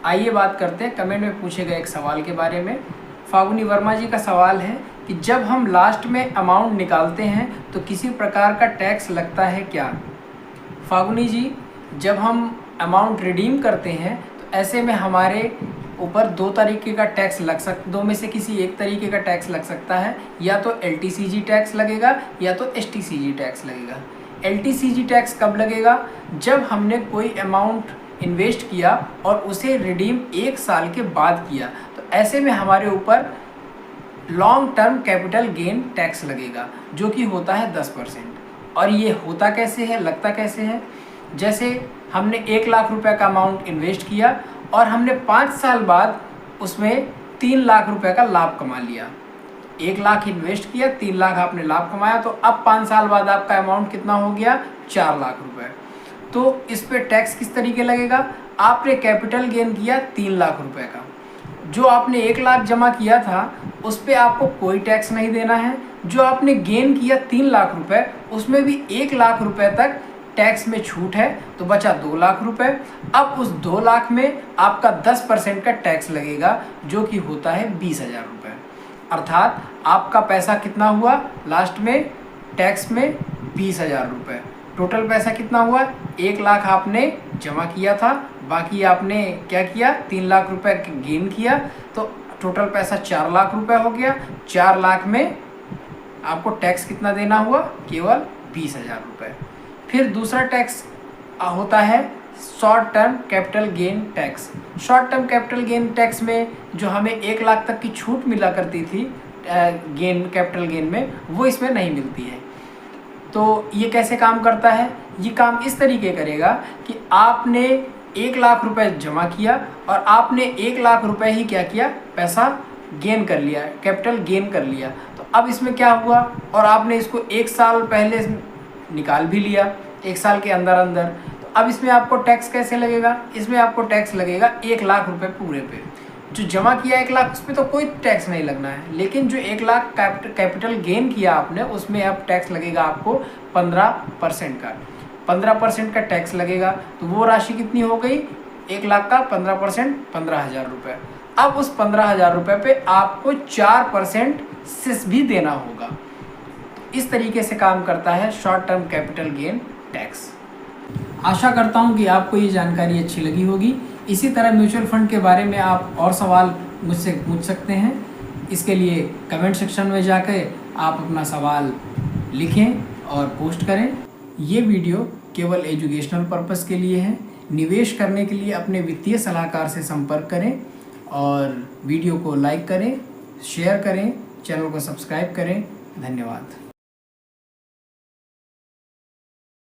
आइए बात करते हैं कमेंट में पूछे गए एक सवाल के बारे में। फागुनी वर्मा जी का सवाल है कि जब हम लास्ट में अमाउंट निकालते हैं तो किसी प्रकार का टैक्स लगता है क्या? फागुनी जी, जब हम अमाउंट रिडीम करते हैं तो ऐसे में हमारे ऊपर दो तरीके का टैक्स लग दो में से किसी एक तरीके का टैक्स लग सकता है। या तो LTCG टैक्स लगेगा या तो STCG टैक्स लगेगा। LTCG टैक्स कब लगेगा? जब हमने कोई अमाउंट इन्वेस्ट किया और उसे रिडीम 1 साल के बाद किया, तो ऐसे में हमारे ऊपर long term capital gain tax लगेगा जो कि होता है 10%। और ये होता कैसे है, लगता कैसे है? जैसे हमने 1 लाख रुपए का अमाउंट इन्वेस्ट किया और हमने 5 साल बाद उसमें 3 लाख रुपए का लाभ कमा लिया। 1 लाख इन्वेस्ट किया, 3 लाख आपने लाभ कमाया, तो अब 5 साल बाद आपका अमाउंट कितना हो गया? 4 लाख रुपए। तो इस पे टैक्स किस तरीके लगेगा? आपने कैपिटल गेन किया 3 लाख रुपए का, जो आपने 1 लाख जमा किया था उस पे आपको कोई टैक्स नहीं देना है। जो आपने गेन किया 3 लाख रुपए, उसमें भी 1 लाख रुपए तक टैक्स में छूट है, तो बचा 2 लाख रुपए। अब उस 2 लाख में आपका 10% का टैक्स लगेगा जो कि होता है 20,000 रुपये। अर्थात आपका पैसा कितना हुआ लास्ट में टैक्स में? 20,000 रुपये। टोटल पैसा कितना हुआ? 1 लाख आपने जमा किया था, बाकी आपने क्या किया? 3 लाख रुपए गेन किया, तो टोटल पैसा 4 लाख रुपए हो गया। 4 लाख में आपको टैक्स कितना देना हुआ? केवल 20,000 रुपये। फिर दूसरा टैक्स होता है short term capital gain tax. Short term capital gain tax में जो हमें 1 लाख तक की छूट मिला करती थी कैपिटल गेन में, वो इसमें नहीं मिलती है। तो ये कैसे काम करता है? ये काम इस तरीके करेगा कि आपने 1 लाख रुपए जमा किया और आपने 1 लाख रुपए ही क्या किया? पैसा गेन कर लिया, कैपिटल गेन कर लिया। तो अब इसमें क्या हुआ? और आपने इसको 1 साल पहले निकाल भी लिया, 1 साल के अंदर अंदर। तो अब इसमें आपको टैक्स कैसे लगेगा? इसमें आपको टैक्स लगेगा 1 लाख रुपए पूरे पे। जो जमा किया 1 लाख, उस पर तो कोई टैक्स नहीं लगना है, लेकिन जो 1 लाख कैपिटल गेन किया आपने, उसमें अब टैक्स लगेगा आपको 15% का। 15% का टैक्स लगेगा। तो वो राशि कितनी हो गई? 1 लाख का 15% 15,000 रुपये। अब उस 15,000 रुपये पे आपको 4% सेस भी देना होगा। तो इस तरीके से काम करता है short term capital gain tax. आशा करता हूँ कि आपको ये जानकारी अच्छी लगी होगी। इसी तरह म्यूचुअल फंड के बारे में आप और सवाल मुझसे पूछ सकते हैं। इसके लिए कमेंट सेक्शन में जाकर आप अपना सवाल लिखें और पोस्ट करें। ये वीडियो केवल एजुकेशनल पर्पस के लिए है। निवेश करने के लिए अपने वित्तीय सलाहकार से संपर्क करें और वीडियो को लाइक करें, शेयर करें, चैनल को सब्सक्राइब करें। धन्यवाद।